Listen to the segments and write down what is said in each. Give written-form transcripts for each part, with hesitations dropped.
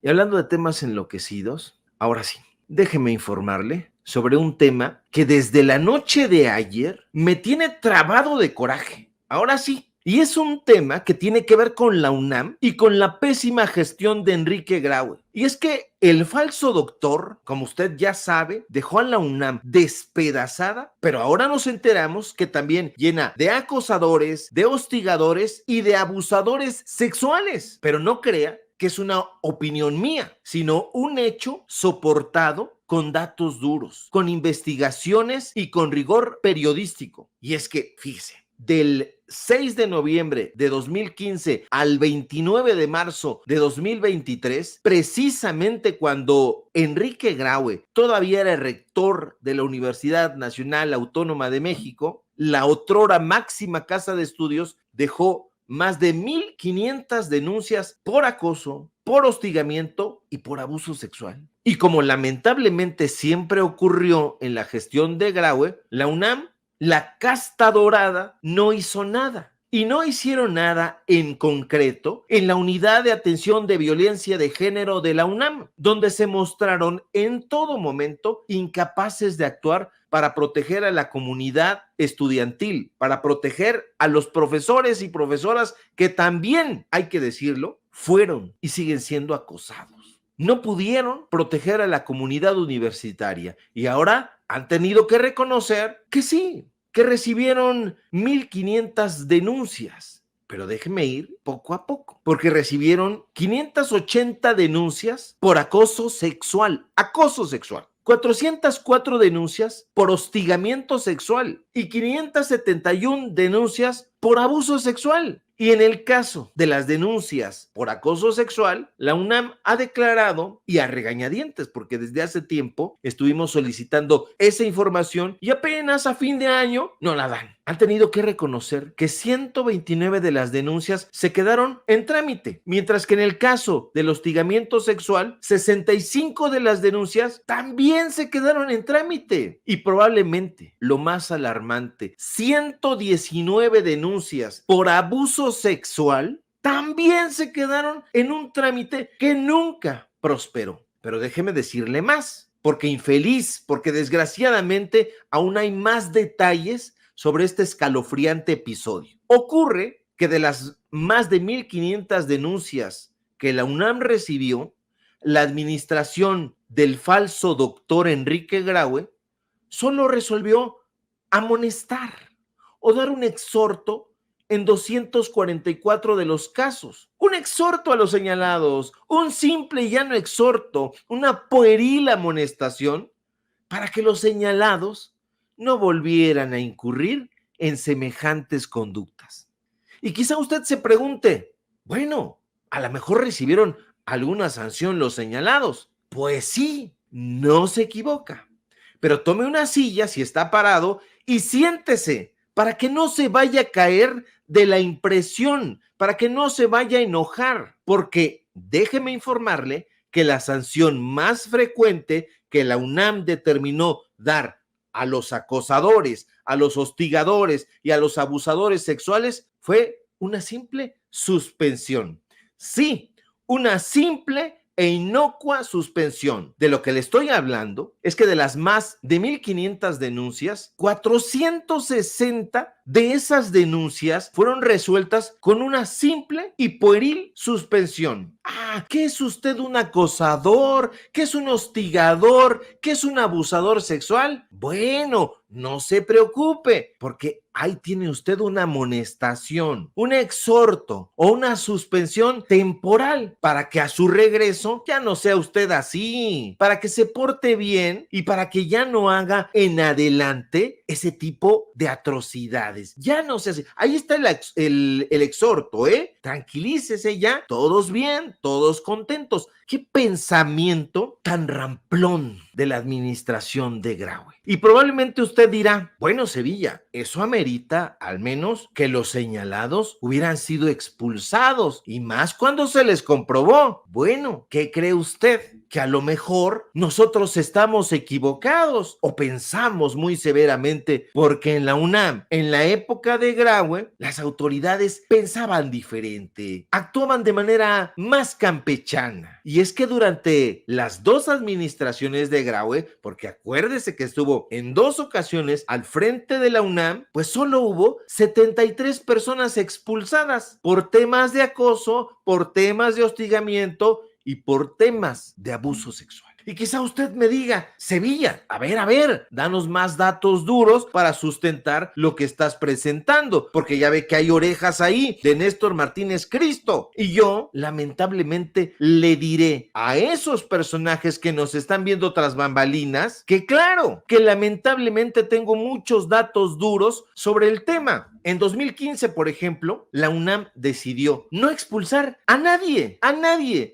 Y hablando de temas enloquecidos, ahora sí, déjeme informarle sobre un tema que desde la noche de ayer me tiene trabado de coraje. Ahora sí, y es un tema que tiene que ver con la UNAM y con la pésima gestión de Enrique Graue. Y es que el falso doctor, como usted ya sabe, dejó a la UNAM despedazada, pero ahora nos enteramos que también llena de acosadores, de hostigadores y de abusadores sexuales. Pero no crea que es una opinión mía, sino un hecho soportado con datos duros, con investigaciones y con rigor periodístico. Y es que, fíjese, del 6 de noviembre de 2015 al 29 de marzo de 2023, precisamente cuando Enrique Graue todavía era rector de la Universidad Nacional Autónoma de México, la otrora máxima casa de estudios dejó más de 1,500 denuncias por acoso, por hostigamiento y por abuso sexual. Y como lamentablemente siempre ocurrió en la gestión de Graue, la UNAM, la casta dorada, no hizo nada. Y no hicieron nada en concreto en la unidad de atención de violencia de género de la UNAM, donde se mostraron en todo momento incapaces de actuar para proteger a la comunidad estudiantil, para proteger a los profesores y profesoras que también, hay que decirlo, fueron y siguen siendo acosados. No pudieron proteger a la comunidad universitaria y ahora han tenido que reconocer que sí, que recibieron 1,500 denuncias. Pero déjeme ir poco a poco, porque recibieron 580 denuncias por acoso sexual, 404 denuncias por hostigamiento sexual y 571 denuncias por abuso sexual. Y en el caso de las denuncias por acoso sexual, la UNAM ha declarado, y a regañadientes, porque desde hace tiempo estuvimos solicitando esa información y apenas a fin de año no la dan. Han tenido que reconocer que 129 de las denuncias se quedaron en trámite, mientras que en el caso del hostigamiento sexual, 65 de las denuncias también se quedaron en trámite. Y probablemente lo más alarmante, 119 denuncias por abuso sexual también se quedaron en un trámite que nunca prosperó. Pero déjeme decirle más, porque infeliz, porque desgraciadamente aún hay más detalles sobre este escalofriante episodio. Ocurre que de las más de 1,500 denuncias que la UNAM recibió, la administración del falso doctor Enrique Graue solo resolvió amonestar o dar un exhorto en 244 de los casos. Un exhorto a los señalados, un simple y llano exhorto, una pueril amonestación para que los señalados no volvieran a incurrir en semejantes conductas. Y quizá usted se pregunte, bueno, a lo mejor recibieron alguna sanción los señalados. Pues sí, no se equivoca. Pero tome una silla si está parado y siéntese para que no se vaya a caer de la impresión, para que no se vaya a enojar, porque déjeme informarle que la sanción más frecuente que la UNAM determinó dar a los acosadores, a los hostigadores y a los abusadores sexuales fue una simple suspensión. Sí, una simple e inocua suspensión. De lo que le estoy hablando es que de las más de 1,500 denuncias, 460 de esas denuncias fueron resueltas con una simple y pueril suspensión. ¿Qué es usted un acosador? ¿Qué es un hostigador? ¿Qué es un abusador sexual? Bueno, no se preocupe, porque ahí tiene usted una amonestación, un exhorto o una suspensión temporal para que a su regreso ya no sea usted así, para que se porte bien y para que ya no haga en adelante ese tipo de atrocidades. Ya no se hace. Ahí está el exhorto, ¿eh? Tranquilícese ya, todos bien, todos contentos. ¿Qué pensamiento tan ramplón de la administración de Graue. Y probablemente usted dirá, bueno, Sevilla, eso amerita al menos que los señalados hubieran sido expulsados, y más cuando se les comprobó. Bueno, ¿qué cree usted? Que a lo mejor nosotros estamos equivocados o pensamos muy severamente, porque en la UNAM, en la época de Graue, las autoridades pensaban diferente, actuaban de manera más campechana. Y es que durante las dos administraciones de Graue, porque acuérdese que estuvo en dos ocasiones al frente de la UNAM, pues solo hubo 73 personas expulsadas por temas de acoso, por temas de hostigamiento y por temas de abuso sexual. Y quizá usted me diga, Sevilla, a ver, danos más datos duros para sustentar lo que estás presentando, porque ya ve que hay orejas ahí de Néstor Martínez Cristo. Y yo, lamentablemente, le diré a esos personajes que nos están viendo tras bambalinas que claro, que lamentablemente tengo muchos datos duros sobre el tema. En 2015, por ejemplo, la UNAM decidió no expulsar a nadie,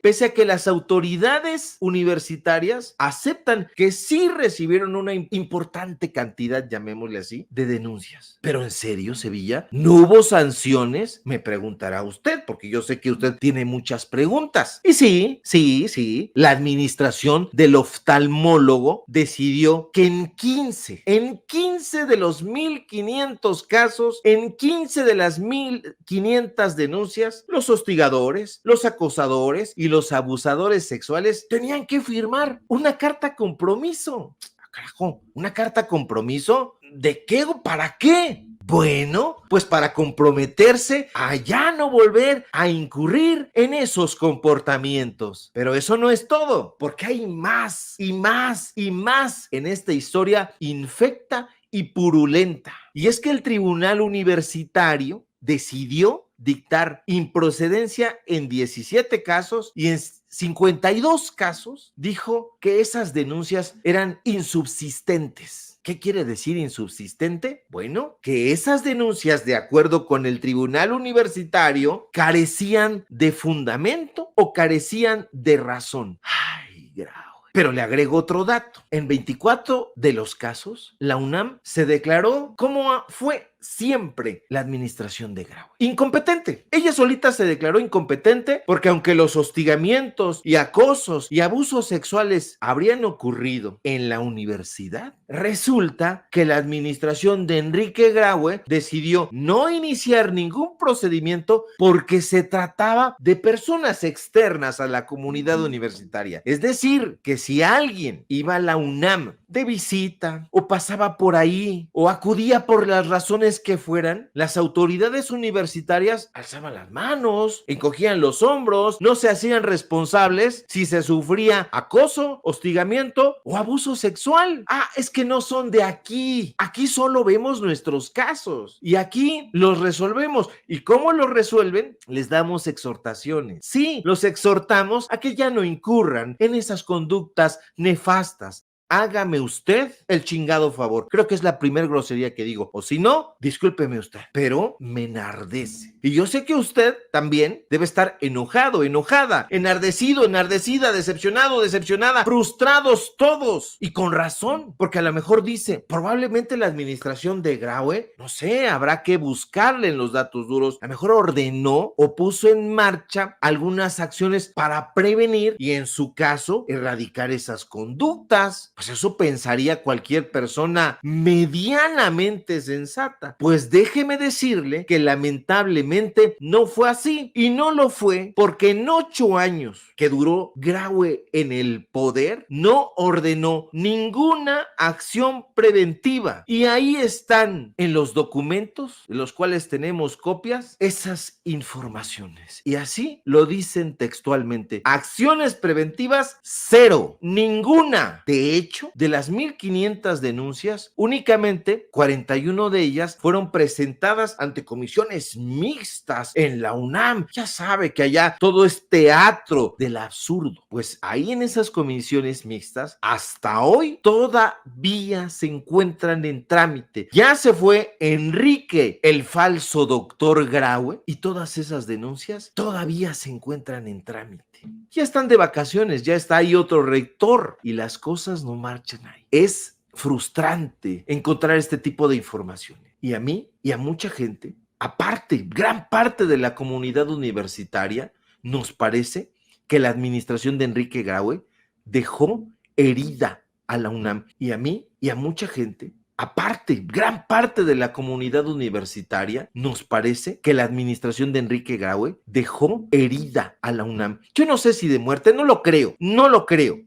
pese a que las autoridades universitarias aceptan que sí recibieron una importante cantidad, llamémosle así, de denuncias. Pero en serio, Sevilla, ¿no hubo sanciones? Me preguntará usted, porque yo sé que usted tiene muchas preguntas. Y sí, la administración del oftalmólogo decidió que en 15 de los 1,500 casos, en 15 de las 1,500 denuncias, los hostigadores, los acosadores y los abusadores sexuales tenían que firmar una carta compromiso. Carajo, ¿una carta compromiso? ¿De qué o para qué? Bueno, pues para comprometerse a ya no volver a incurrir en esos comportamientos. Pero eso no es todo, porque hay más y más y más en esta historia infecta y purulenta. Y es que el tribunal universitario decidió dictar improcedencia en 17 casos y en 52 casos dijo que esas denuncias eran insubsistentes. ¿Qué quiere decir insubsistente? Bueno, que esas denuncias, de acuerdo con el tribunal universitario, carecían de fundamento o carecían de razón. Ay, grave. Pero le agrego otro dato. En 24 de los casos, la UNAM se declaró como fue siempre la administración de Graue incompetente. Ella solita se declaró incompetente porque aunque los hostigamientos y acosos y abusos sexuales habrían ocurrido en la universidad, resulta que la administración de Enrique Graue decidió no iniciar ningún procedimiento porque se trataba de personas externas a la comunidad universitaria. Es decir, que si alguien iba a la UNAM de visita o pasaba por ahí o acudía por las razones que fueran, las autoridades universitarias alzaban las manos, encogían los hombros, no se hacían responsables si se sufría acoso, hostigamiento o abuso sexual. Es que no son de aquí. Aquí solo vemos nuestros casos y aquí los resolvemos. ¿Y cómo los resuelven? Les damos exhortaciones. Sí, los exhortamos a que ya no incurran en esas conductas nefastas. Hágame usted el chingado favor. Creo que es la primera grosería que digo. O si no, discúlpeme usted. Pero me enardece. Y yo sé que usted también debe estar enojado, enojada, enardecido, enardecida, decepcionado, decepcionada, frustrados todos. Y con razón, porque a lo mejor dice, probablemente la administración de Graue, no sé, habrá que buscarle en los datos duros. A lo mejor ordenó o puso en marcha algunas acciones para prevenir y en su caso erradicar esas conductas. Pues eso pensaría cualquier persona medianamente sensata. Pues déjeme decirle que lamentablemente no fue así. Y no lo fue porque en 8 años que duró Graue en el poder, no ordenó ninguna acción preventiva. Y ahí están en los documentos, de los cuales tenemos copias, esas informaciones. Y así lo dicen textualmente. Acciones preventivas, cero. Ninguna. De hecho, de las 1,500 denuncias, únicamente 41 de ellas fueron presentadas ante comisiones mixtas en la UNAM. Ya sabe que allá todo es teatro del absurdo. Pues ahí en esas comisiones mixtas, hasta hoy todavía se encuentran en trámite. Ya se fue Enrique, el falso doctor Graue, y todas esas denuncias todavía se encuentran en trámite. Ya están de vacaciones, ya está ahí otro rector y las cosas no marchan ahí. Es frustrante encontrar este tipo de informaciones. Y a mí y a mucha gente, aparte, gran parte de la comunidad universitaria, nos parece que la administración de Enrique Graue dejó herida a la UNAM. Y a mí y a mucha gente, aparte, gran parte de la comunidad universitaria, nos parece que la administración de Enrique Graue dejó herida a la UNAM. Yo no sé si de muerte, no lo creo,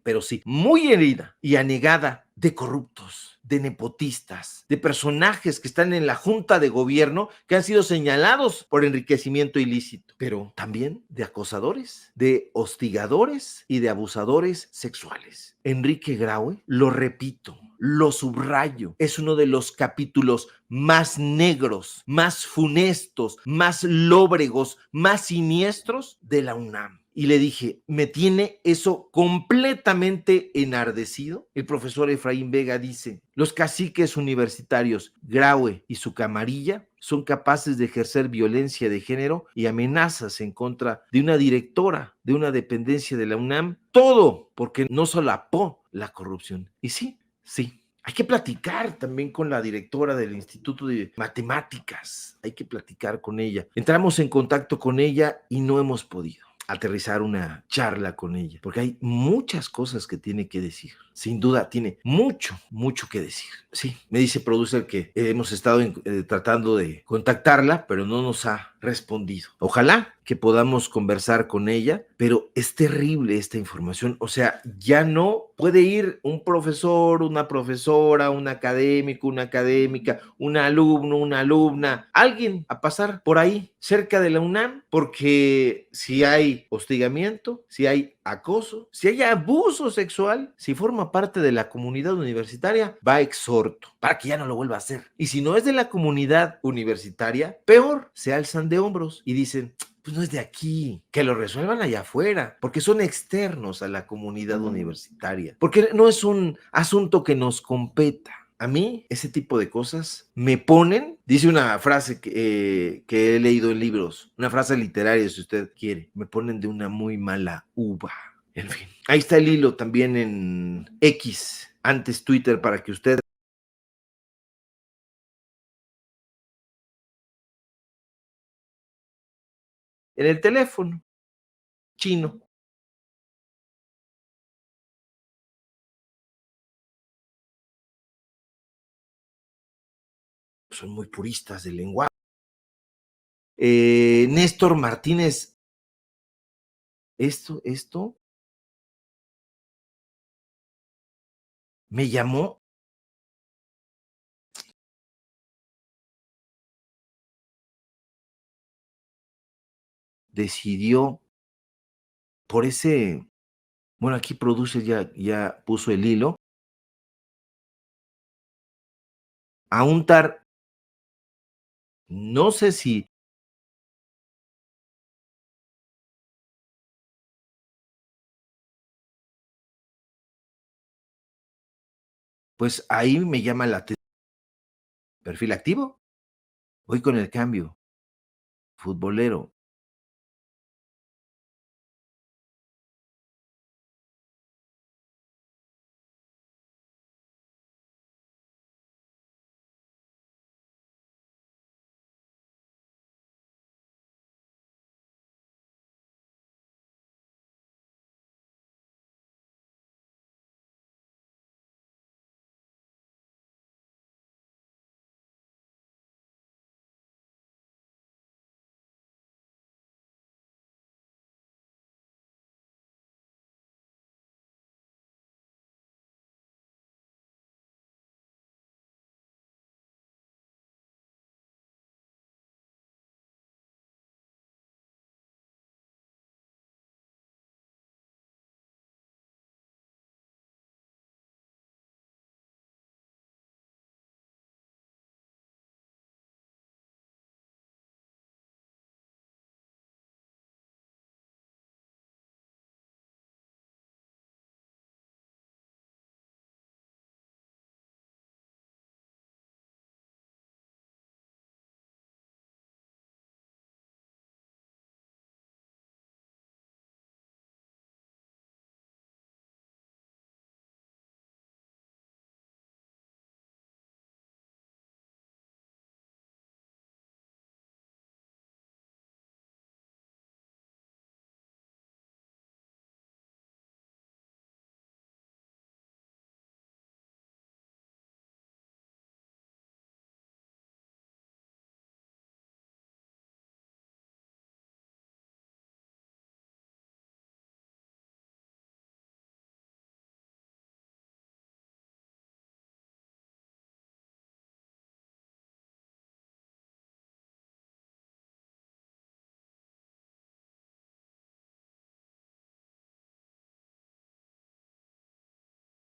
pero sí, muy herida y anegada de corruptos, de nepotistas, de personajes que están en la junta de gobierno que han sido señalados por enriquecimiento ilícito, pero también de acosadores, de hostigadores y de abusadores sexuales. Enrique Graue, lo repito, lo subrayo, es uno de los capítulos más negros, más funestos, más lóbregos, más siniestros de la UNAM. Y le dije, me tiene eso completamente enardecido. El profesor Efraín Vega dice, los caciques universitarios Graue y su camarilla son capaces de ejercer violencia de género y amenazas en contra de una directora de una dependencia de la UNAM, todo porque no solapó la corrupción. Y sí, sí, hay que platicar también con la directora del Instituto de Matemáticas, hay que platicar con ella. Entramos en contacto con ella y no hemos podido aterrizar una charla con ella, porque hay muchas cosas que tiene que decir. Sin duda, tiene mucho, mucho que decir. Sí, me dice producer que hemos estado tratando de contactarla, pero no nos ha respondido. Ojalá que podamos conversar con ella, pero es terrible esta información. O sea, ya no puede ir un profesor, una profesora, un académico, una académica, un alumno, una alumna, alguien a pasar por ahí cerca de la UNAM, porque si hay hostigamiento, si hay acoso, si hay abuso sexual, si forma parte de la comunidad universitaria, va exhorto para que ya no lo vuelva a hacer. Y si no es de la comunidad universitaria, peor, se alzan de hombros y dicen, pues no es de aquí, que lo resuelvan allá afuera, porque son externos a la comunidad universitaria, porque no es un asunto que nos competa. A mí, ese tipo de cosas me ponen, dice una frase que he leído en libros, una frase literaria, si usted quiere, me ponen de una muy mala uva. En fin, ahí está el hilo también en X, antes Twitter, para que usted en el teléfono chino, son muy puristas del lenguaje. Néstor Martínez, esto me llamó, decidió por ese, bueno, aquí produce ya puso el hilo, a untar, no sé si, pues ahí me llama la atención, perfil activo, voy con el cambio, futbolero,